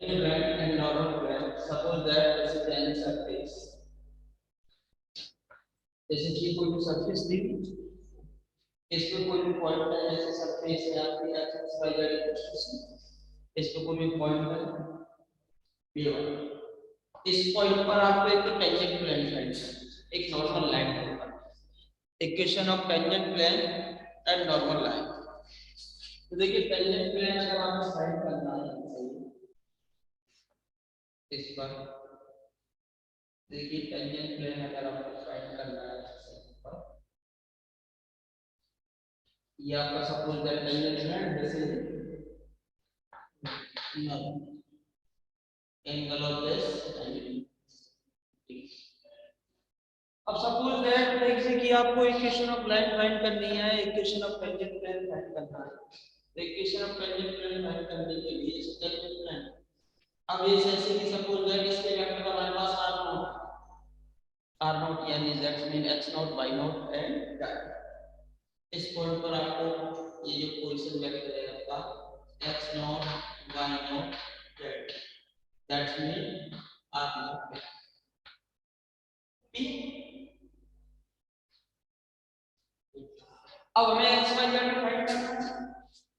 Plan and normal plan. Suppose that this is any surface. जैसे कि कोई भी सरफेस दी, इस पे कोई भी पॉइंट है, जैसे सरफेस है आपकी एक्स वाई जेड इस पे कोई भी पॉइंट है b1, इस पॉइंट पर आपको एक टेंजेंट प्लेन फाइंड करना है, एक नॉर्मल लाइन के ऊपर equation of tangent plane and normal line. तो देखिए टेंजेंट प्लेन अगर आपको फाइंड करना है इस पर, देखिए टेंजेंट प्लेन अगर आपको फाइंड करना है ये आपका सपोज दैट टेंजेंट प्लेन जैसे एंगल ऑफ दिस अब सपोज दैट देखिए कि आपको इक्वेशन ऑफ लाइन फाइंड करनी है, equation of tangent plane find करना है। तो equation of tangent plane find करने के लिए इस टेंजेंट प्लेन अब ये जैसे कि सपोज दैट इसके वेक्टर हमारे पास r नॉट यानी that mean x not y not and y। इस पॉइंट पर आपको ये जो पोजीशन वेक्टर है आपका x not y not z that mean r not p। अब हमें x y z फाइंड करना है,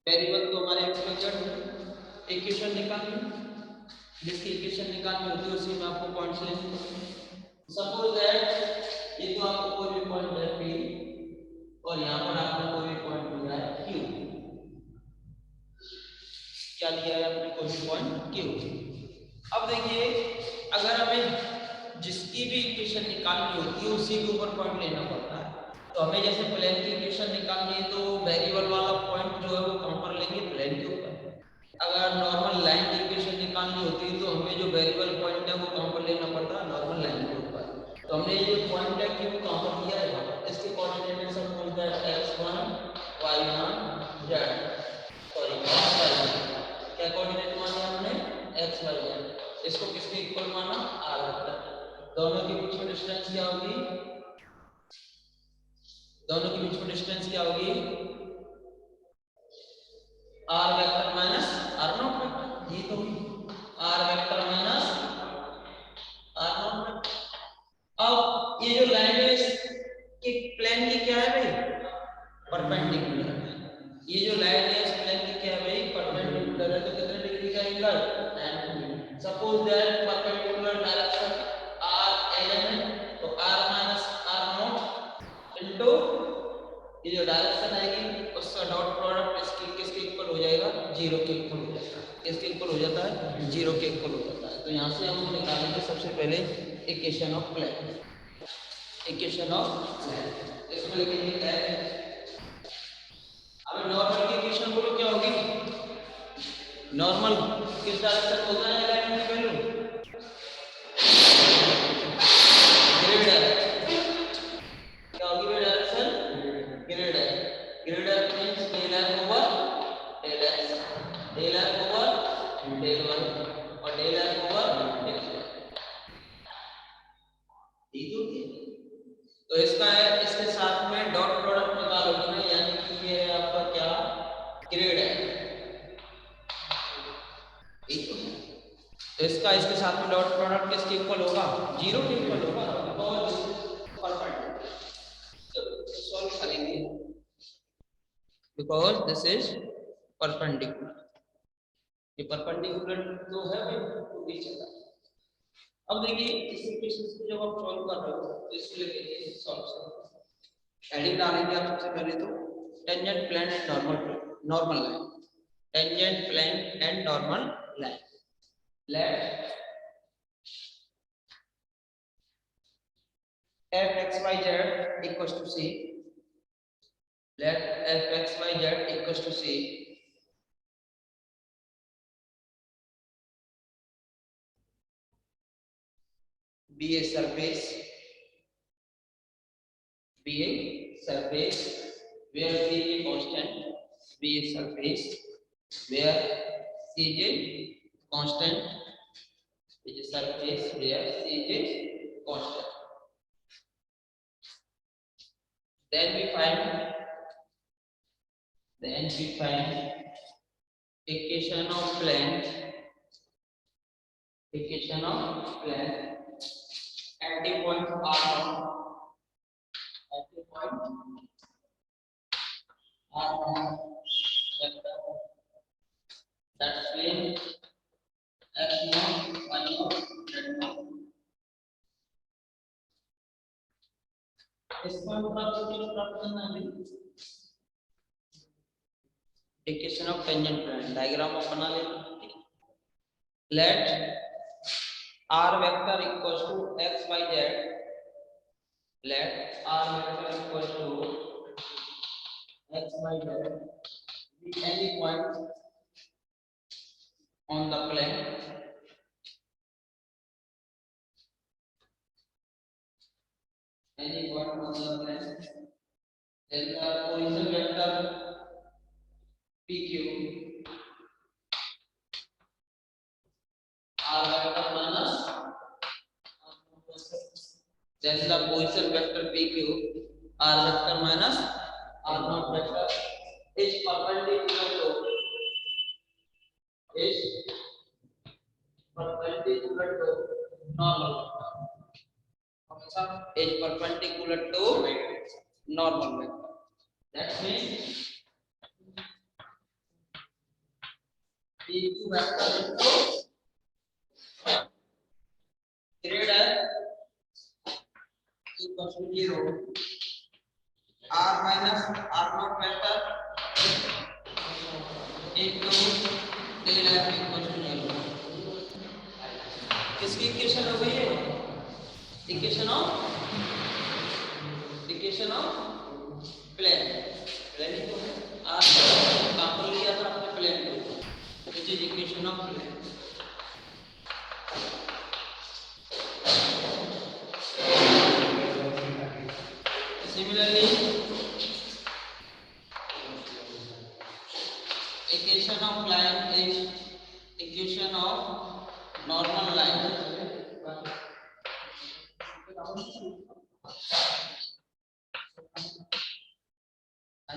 वेरिएबल तो हमारे x y z है, इक्वेशन निकालनी, जिसकी इक्वेशन निकालनी होती है उसी में आपको पॉइंट्स लेने होते हैं। सपोज दैट ये तो आपको कोई भी पॉइंट है p और यहाँ पर आपको कोई भी पॉइंट दिया है q, क्या दिया है आपने कोई भी पॉइंट q। अब देखिए अगर हमें जिसकी भी इक्वेशन निकालनी होती है उसी के ऊपर पॉइंट लेना पड़ता है। तो हमें जैसे प्लेन की इक्वेशन निकालनी है तो वेरिएबल वाला पॉइंट जो है वो कहां पर लेंगे, प्लेन के ऊपर। अगर नॉर्मल लाइन की इक्वेशन निकालनी होती है तो हमें जो वेरिएबल पॉइंट है वो कहां पर लेना पड़ता है, नॉर्मल लाइन के ऊपर। तो हमने ये पॉइंट है कि वो कहां पर दिया है, इसके coordinate suppose that x1 y1 z sorry x1 क्या कोऑर्डिनेट माना हमने x y z, इसको किसके इक्वल माना r वेक्टर। दोनों के बीच में डिस्टेंस क्या होगी, दोनों के बीच में डिस्टेंस क्या होगी r vector minus r not vector, ये तो r vector minus r not vector. अब ये जो लाइन है इसके प्लेन की क्या है भाई, परपेंडिकुलर है। ये जो लाइन है इस प्लेन की क्या है भाई, परपेंडिकुलर है। तो कितने डिग्री का angle 90 degree. Suppose that perpendicular direction r ln है तो r minus r not into ये जो डायरेक्शन आएगी उसका डॉट प्रोडक्ट इसके किसके इक्वल हो जाएगा, जीरो के इक्वल हो जाता है। किसके इक्वल हो जाता है, जीरो के इक्वल हो जाता है। तो यहाँ से हम निकालेंगे सबसे पहले equation of plane, equation of plane इसमें लिखेंगे अब नॉर्मल की इक्वेशन बोलो क्या होगी, नॉर्मल किस डायरेक्शन होता है लाइन में वैल्यू, ग्रेड क्या होगी डायरेक्शन, ग्रेड है। Grade means del f over del x, del f over del y और del f over del y, ठीक होती है। तो इसका है इसके साथ में डॉट प्रोडक्ट निकालोगे यानी कि ये है आपका क्या, ग्रेड है, ठीक है। तो इसका इसके साथ में डॉट प्रोडक्ट किसके इक्वल होगा, जीरो के इक्वल होगा, बिकॉज़ परपेंडिकुलर। तो सॉल्व करेंगे बिकॉज़ दिस इज परपेंडिकुलर, ये परपेंडिकुलर तो है भाई तो भी चला। अब देखिए इस इक्वेशन को जब आप सॉल्व कर रहे हो तो इसको लेके सॉल्व हेडिंग डालेंगे आप सबसे पहले तो tangent plane and normal line, tangent plane and normal line. Let fxyz equals to c, let fxyz equals to c be a surface, be a surface where c is a constant, be a surface where c is a constant, is a surface where c is a constant। then we find equation of plane at the point r1, vector that plane x0 y0 z0. इसको हम प्राप्त करना है equation of tangent plane diagram आप बना लेते हैं। Let r vector equals to x y z, let r vector equals to x y z be any point on the plane then the position vector pq r vector minus then the position vector pq r vector minus r naught vector is perpendicular to normal is perpendicular to normal vector. That means PQ vector grade equals to 0. R minus R naught vector into del F equals to 0. किसकी equation हो गई है? Equation of plane ही तो है। आज कहाँ पर लिया था आपने प्लेन को? Which is equation of plane. Similarly, equation of line is equation of normal line.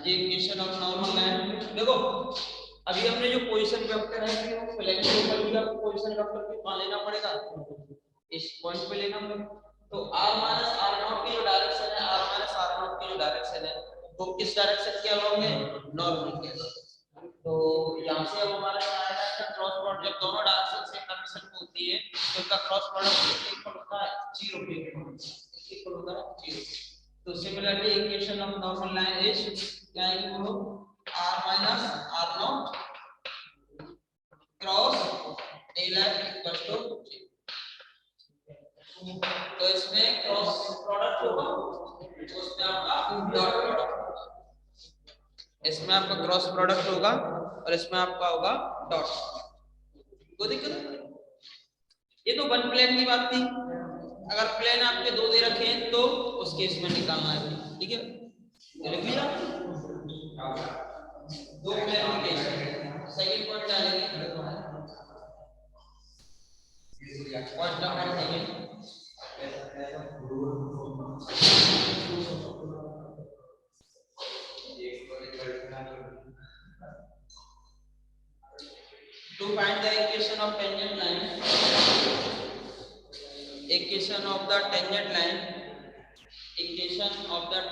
जी इक्वेशन ऑफ नॉर्मल लाइन देखो अभी हमने जो पोजीशन वेक्टर है कि वो प्लेन के ऊपर भी आपको पोजीशन वेक्टर को कहां लेना पड़ेगा इस पॉइंट पे लेना पड़ेगा तो r माइनस r नॉट की जो डायरेक्शन है r माइनस r नॉट की जो डायरेक्शन है वो किस डायरेक्शन के अलोंग है नॉर्मल के तो यहां से अब हमारा आएगा इसका क्रॉस प्रोडक्ट जब दोनों डायरेक्शन सेम डायरेक्शन में होती है तो इसका क्रॉस प्रोडक्ट इक्वल होता है 0 के इक्वल होता है 0 तो similarly equation of normal line is क्या है बोलो r minus r not cross del f equal to 0 तो इसमें क्रॉस प्रोडक्ट होगा उसमें आपका डॉट प्रोडक्ट होगा इसमें आपका क्रॉस प्रोडक्ट होगा और इसमें आपका होगा डॉट कोई दिक्कत ये तो वन प्लेन की बात थी अगर प्लेन आपके दो दे रखे हैं तो उस केस में निकालना है ठीक है लिख लिया दो प्लेन के केस सेकंड पॉइंट डालेंगे point number 7 to find the equation of tangent line equation of the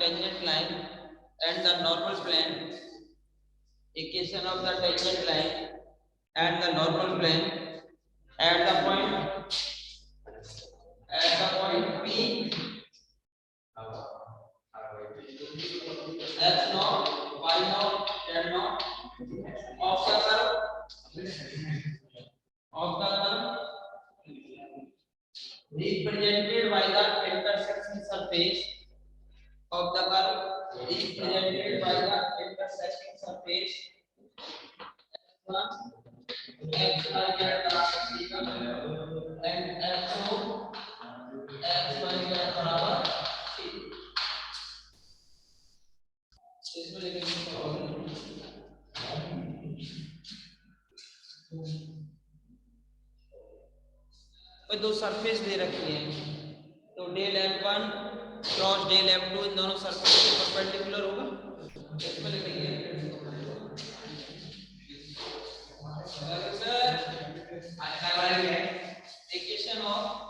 tangent line and the normal plane equation of the tangent line and the normal plane at the point P x naught y naught z naught of the curve represented by the intersection surface of the curve represented by the intersecting surface x y z and x0 x y z बराबर c इसमें लिखेंगे दो surface दे रखी है तो del f1 cross del लेफ्ट टू इन दोनों सरफेस के परपेंडिकुलर होगा। इसमें लिखेंगे सर इक्वेशन ऑफ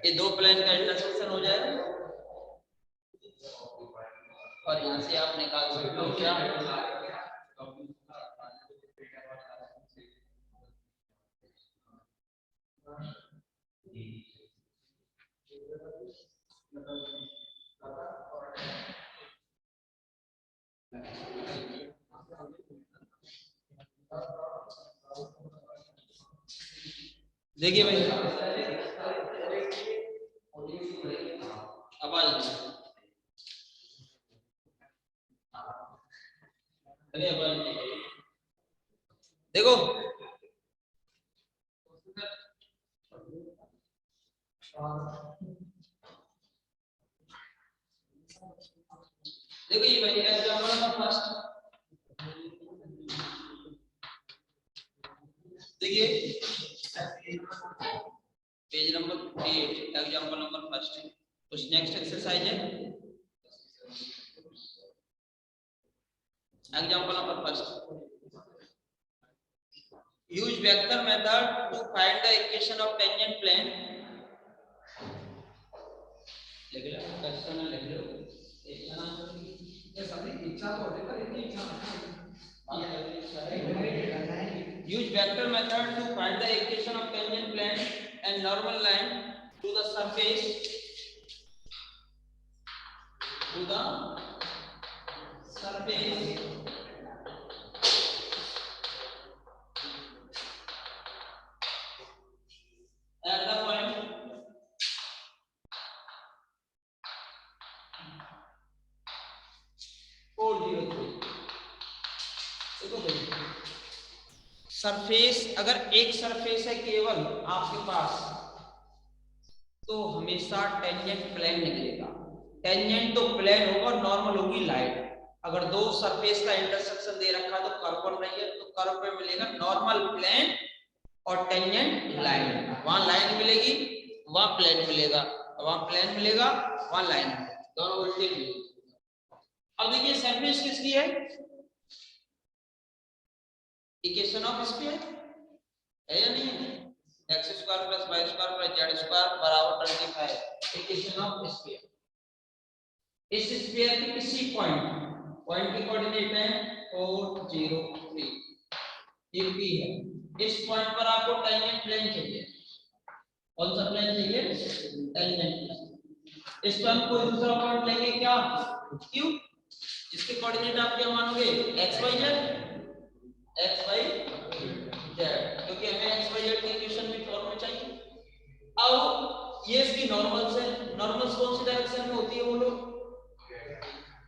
ये दो प्लेन का इंटरसेक्शन हो जाएगा और यहाँ से आप निकाल सकते हो क्या देखिए भाई अब देखो देखो ये भाई एग्जांपल नंबर फर्स्ट देखिए page number 8 example number first कुछ नेक्स्ट एक्सरसाइज है example number first use vector method to find the equation of tangent plane लिख लो क्वेश्चन लिख लो ये सभी इच्छा तो होती पर इतनी इच्छा use vector method to find the equation of tangent plane and normal line to the surface at the point 403 देखो भाई सरफेस अगर एक सरफेस है केवल आपके पास तो हमेशा टेंजेंट प्लेन निकलेगा टेंजेंट तो प्लेन होगा नॉर्मल होगी लाइन अगर दो सरफेस का इंटरसेक्शन दे रखा तो कर्व बन रही है तो कर्व पे मिलेगा नॉर्मल प्लेन और टेंजेंट लाइन वहां लाइन मिलेगी वहां प्लेन मिलेगा वहां प्लेन मिलेगा वहां लाइन दोनों उल्टे मिलेंगे अब देखिए सरफेस किसकी है इक्वेशन ऑफ स्फीयर है या नहीं x square plus y square plus z square बराबर 25 इक्वेशन ऑफ स्फीयर इस स्फीयर के किसी पॉइंट के कोऑर्डिनेट है 403 ये p है इस पॉइंट पर आपको टेंजेंट प्लेन चाहिए कौन सा प्लेन चाहिए टेंजेंट प्लेन इस पर हम कोई दूसरा पॉइंट लेंगे क्या q जिसके कोऑर्डिनेट आप क्या मानोगे x y z क्योंकि हमें x y z की इक्वेशन में फॉर्म में चाहिए अब ये इसकी नॉर्मल्स है नॉर्मल्स कौन सी डायरेक्शन में होती है वो लोग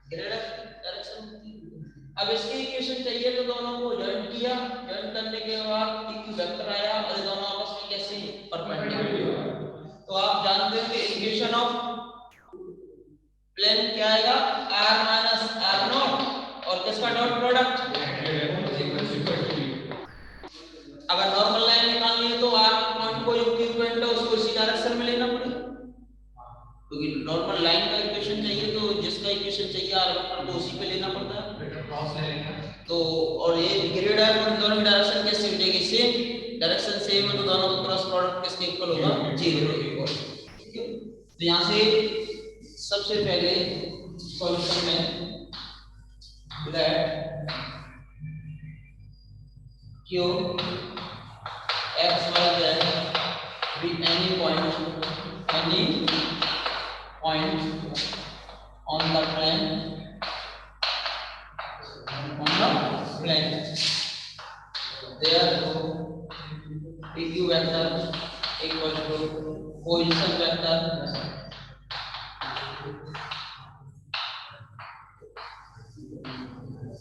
ग्रेड डायरेक्शन होती है अब इसकी इक्वेशन चाहिए तो दोनों को जॉइन किया जॉइन करने के बाद इक्व वेक्टर आया और ये दोनों आपस में कैसे परपेंडिकुलर तो आप जानते हो कि इक्वेशन ऑफ प्लेन क्या आएगा r - r0 और किसका डॉट प्रोडक्ट अगर नॉर्मल लाइन निकालनी है तो r पॉइंट को जो q पॉइंट है उसको इसी डायरेक्शन में लेना पड़ेगा क्योंकि नॉर्मल लाइन का इक्वेशन चाहिए तो जिसका इक्वेशन चाहिए r वेक्टर को उसी पे लेना पड़ता है क्रॉस ले लेंगे तो और ये ग्रेड है और दोनों की डायरेक्शन कैसे हो जाएगी सेम डायरेक्शन सेम है तो दोनों का क्रॉस प्रोडक्ट किसके इक्वल होगा 0 इक्वल ठीक है तो यहां से सबसे पहले सॉल्यूशन में late q x y z be any point on the plane therefore pq vector equal to position vector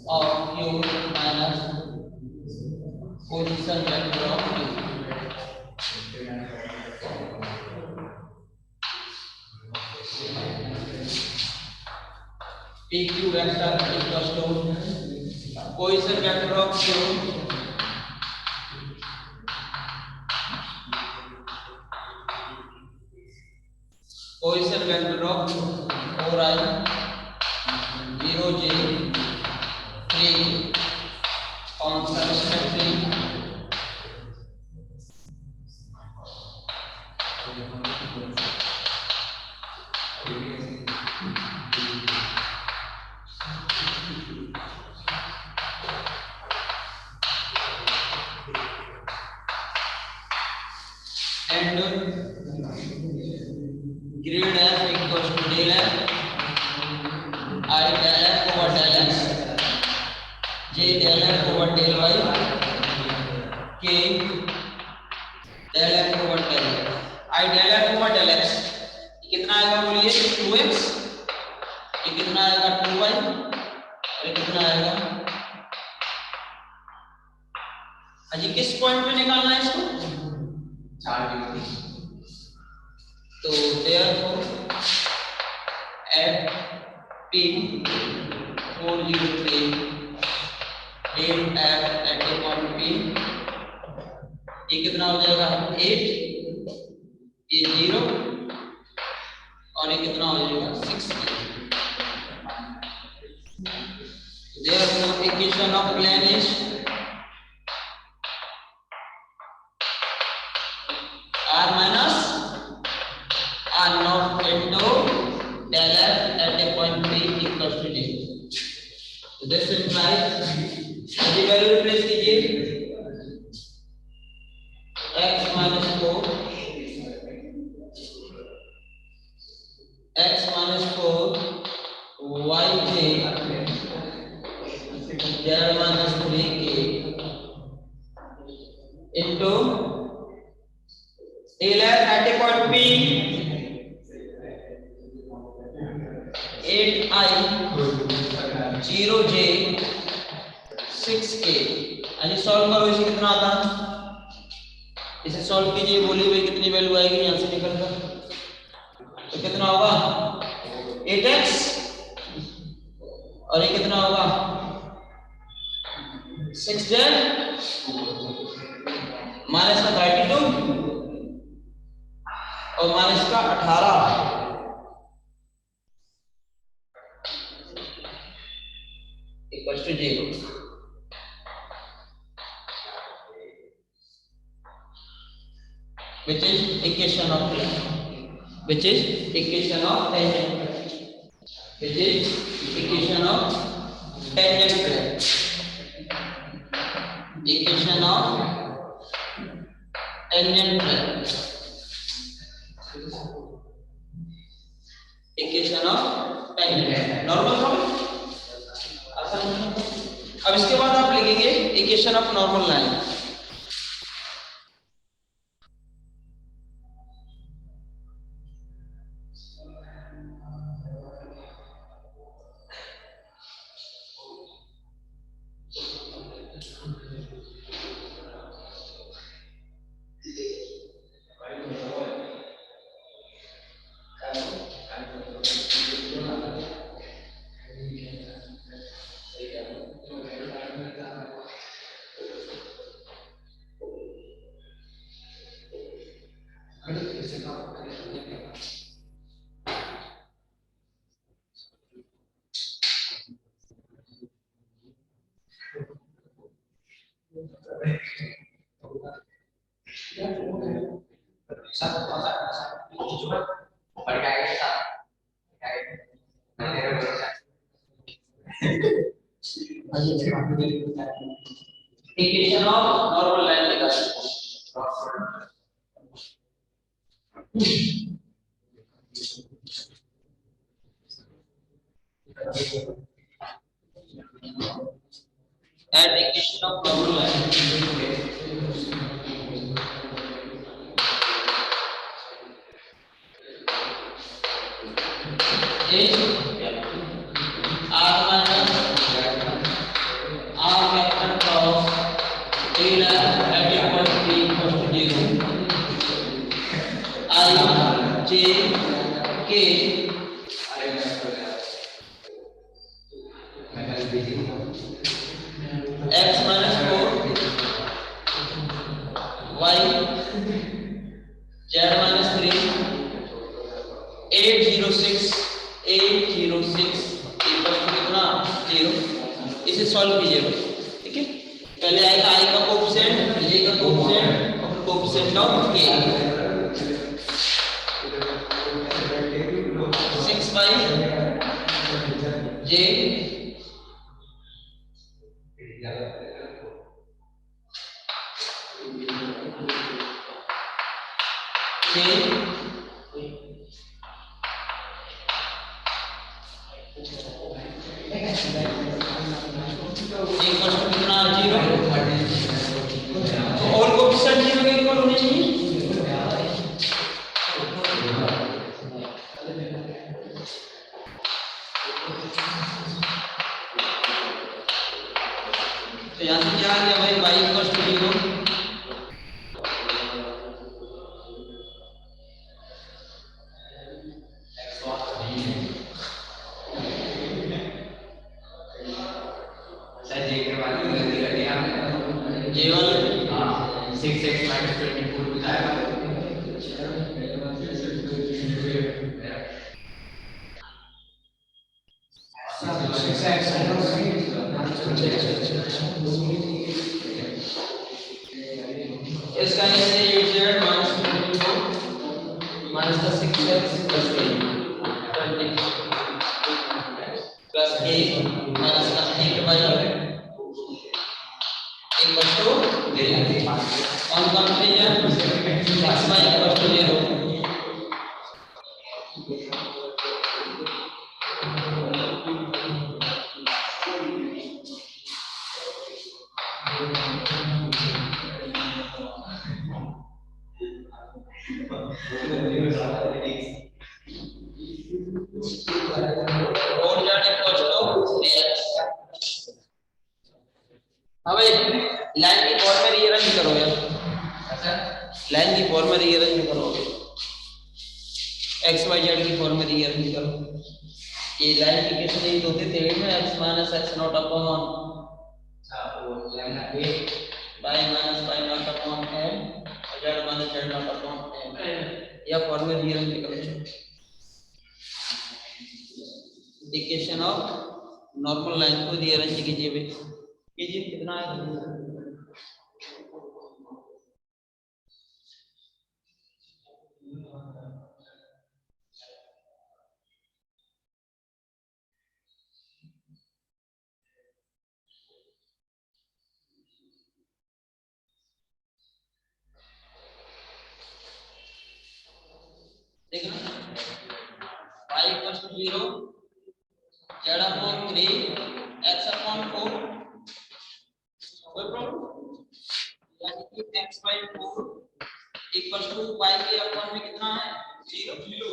of q minus position vector of q. PQ vector equals to position vector of q position vector of 4i 0j 3 on satisfactory and grade f equals to del f I del f over del x j del f over del y k del f over del x I del f over del x ये कितना आएगा बोलिए 2x ये कितना आएगा 2y और ये कितना आएगा अजी किस पॉइंट पे निकालना है इसको 4 डिग्री तो therefore at p 403 del f at a point p ये कितना हो जाएगा 8 ये 0 और ये कितना हो जाएगा 6 therefore equation of plane is r minus r naught into del f at a point p equals to 0. So this implies the value replace कीजिए x minus 4 yj z minus 3k into del f at a point p 8i 0j 6k यानी solve करो इसे कितना आता इसे solve कीजिए बोलिए भाई कितनी वैल्यू आएगी यहां से निकलकर तो कितना होगा 8x और ये कितना होगा 6z माइनस का 32 और माइनस का 18 equals to 0. Which is equation of plane. Which is equation of tangent. Which is equation of tangent plane. Equation of tangent plane. Equation of tangent plane. Normal form. अब इसके बाद आप लिखेंगे equation of normal line Coba balik lagi ke sana. Equation of normal line निकाल at equation of normal line is r minus r vector cross theta at equal to 0 I j k x minus 4 y z minus 3 806 equal to कितना 0। इसे solve कीजिए बस, ठीक है। पहले आएगा i का कोएफिशिएंट, j का कोएफिशिएंट और coefficient of k 6 by j कितना 0 और कोएफिशिएंट 0 के इक्वल होने चाहिए। तो यहां से क्या आ गया भाई y 0 इसका ऐसे 8z minus 24 minus the 6x plus 8 plus 8 minus the 8y equals to 0 on comparison 6y equals to 0 line की फॉर्म में रीअरेंज करो यार, लाइन की फॉर्म में रीअरेंज करो, एक्स वाई जेड की फॉर्म में रीअरेंज करो। ये लाइन की केस नहीं होते थे में x minus x not upon y minus y not upon m और z minus z not upon m या फॉर्म में रीअरेंज करो। इक्वेशन ऑफ नॉर्मल लाइन को रीअरेंज कीजिए भाई, कीजिए कितना है देखना y equals to 0 z upon 3 x upon 4 कोई प्रॉब्लम यानी कि x by 4 equals to y के अपॉन में कितना है 0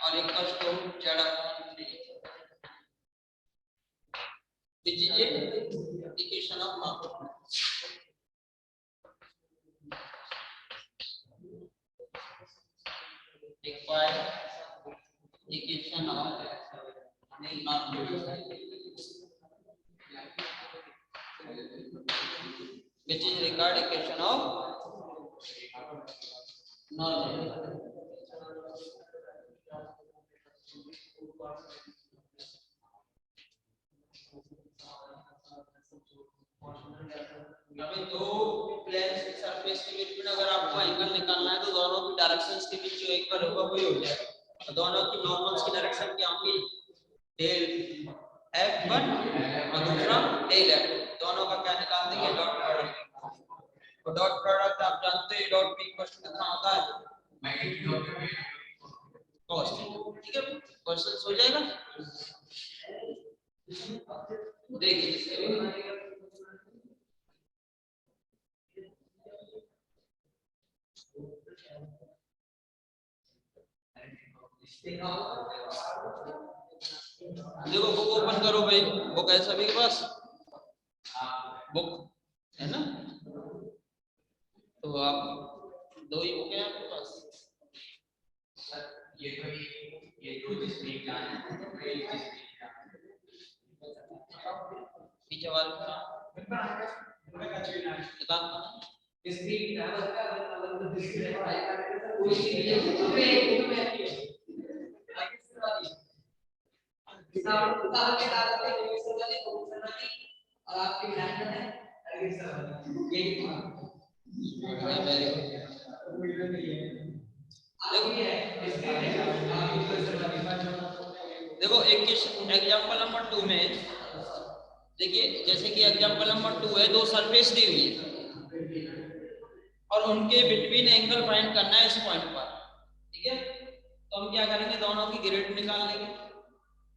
और equals to z upon 3 which is equation of normal required equation of normal which is required equation of normal अभी दो प्लेन्स की सरफेस के बीच में अगर आपको एंगल निकालना है तो दोनों की डायरेक्शंस के बीच जो एंगल होगा वही हो जाएगा। दोनों की नॉर्मल्स की डायरेक्शन क्या होगी टेल F1 और दूसरा डेल F2, दोनों का क्या निकाल देंगे, डॉट प्रोडक्ट। तो डॉट प्रोडक्ट आप जानते हैं डॉट पी क्वेश्चन कितना होता है, कॉस्ट। ठीक है, क्वेश्चन हो जाएगा। देखिए देखो, बुक ओपन करो भाई, बुक है सभी के पास, बुक है ना, तो आप दो ही बुक है आपके पास, ये दो जिसमें पीछे वाले और आपके विधान है देखो एक एग्जांपल नंबर 2 में देखिए, जैसे कि एग्जांपल नंबर 2 है, दो सरफेस दी हुई है और उनके बिटवीन एंगल फाइंड करना है इस पॉइंट पर। ठीक है, तो हम क्या करेंगे, दोनों की ग्रेड निकाल लेंगे,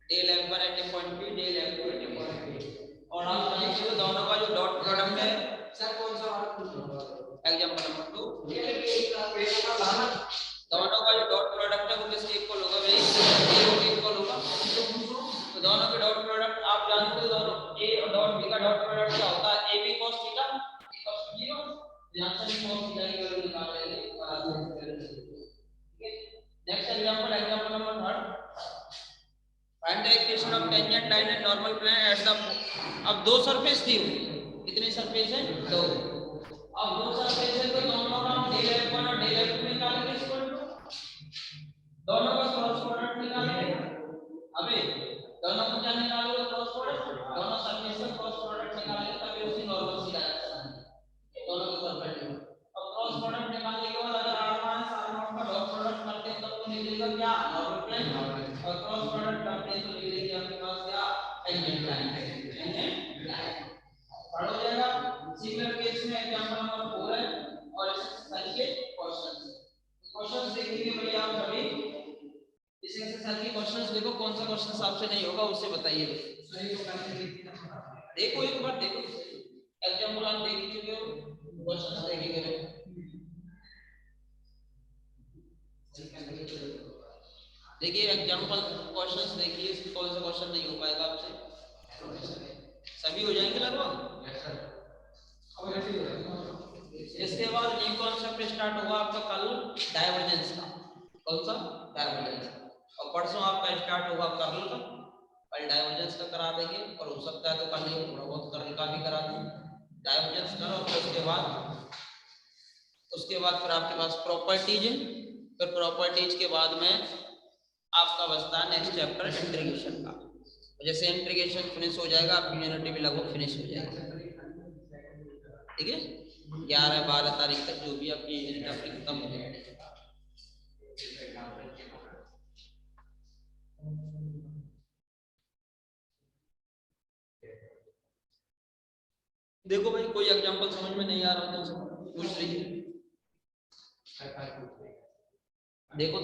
del F1 at a point P, del F2 at a point P, और आप जानेंगे तो दोनों का जो डॉट प्रोडक्ट है, सर कौन सा एग्जांपल नंबर 2, दोनों का जो डॉट प्रोडक्ट है वो किसके इक्वल होगा भाई, ए के इक्वल होगा। तो दोनों के डॉट प्रोडक्ट आप जानते हो, दोनों ए और डॉट बी का डॉट प्रोडक्ट क्या होता है, A B cos theta equal to 0, यहां से भी cos थीटा की वैल्यू निकाल लेंगे। Next example number 3, find the equation of tangent line and normal plane at the, अब दो सरफेस दी हुई, कितनी सरफेस है, दो, अब दो सरफेस है तो दोनों का डेल F1 और डेल F2 निकालेंगे, इक्वल टू दोनों का क्रॉस प्रोडक्ट निकालेंगे। अबे दोनों को क्या निकालोगे, क्रॉस प्रोडक्ट, दोनों सरफेस का क्रॉस प्रोडक्ट निकालेंगे तभी उसकी नॉर्मल सी डायरेक्शन आएगी, दोनों के परपेंडिकुलर। अब क्रॉस प्रोडक्ट निकालने के बाद अगर r माइनस r नॉट का डॉट प्रोडक्ट करते हैं तब तो निकलेगा क्या, नॉर्मल प्लेन, और क्रॉस प्रोडक्ट करते हैं तो निकलेगी आपके पास क्या, टेंजेंट लाइन। पढ़ हो जाएगा। सिमिलर केस में एग्जांपल नंबर 4 है और इससे चलिए क्वेश्चंस देखेंगे भैया आप सभी, इस एक्सरसाइज के क्वेश्चंस देखो, कौन सा क्वेश्चन आपसे नहीं होगा उससे बताइए। देखो एक बार देखो, एग्जांपल आप देख चुके हो, क्वेश्चंस देखेंगे। देखिए एग्जांपल क्वेश्चंस देखिए, इसमें कौन सा क्वेश्चन नहीं हो पाएगा आपसे, सभी हो जाएंगे लगभग। इसके बाद न्यू कॉन्सेप्ट स्टार्ट होगा आपका कल डाइवर्जेंस का, कौन सा, डाइवर्जेंस, और परसों आपका स्टार्ट होगा कर्ल का, कल डाइवर्जेंस का करा देंगे, और हो सकता है तो कल ही थोड़ा बहुत कर्ल का भी करा दें, डाइवर्जेंस करो, फिर उसके बाद फिर आपके पास प्रॉपर्टीज है, फिर प्रॉपर्टीज के बाद में आपका बचता है नेक्स्ट चैप्टर इंटीग्रेशन का, जैसे इंटीग्रेशन फिनिश हो जाएगा आपकी यूनिटी भी लगभग फिनिश हो जाएगी। ठीक है, 11-12 तारीख तक जो भी आपकी यूनिट आपकी खत्म हो जाएगी। देखो भाई, कोई एग्जांपल समझ में नहीं आ रहा तो पूछ लीजिए, देखो तो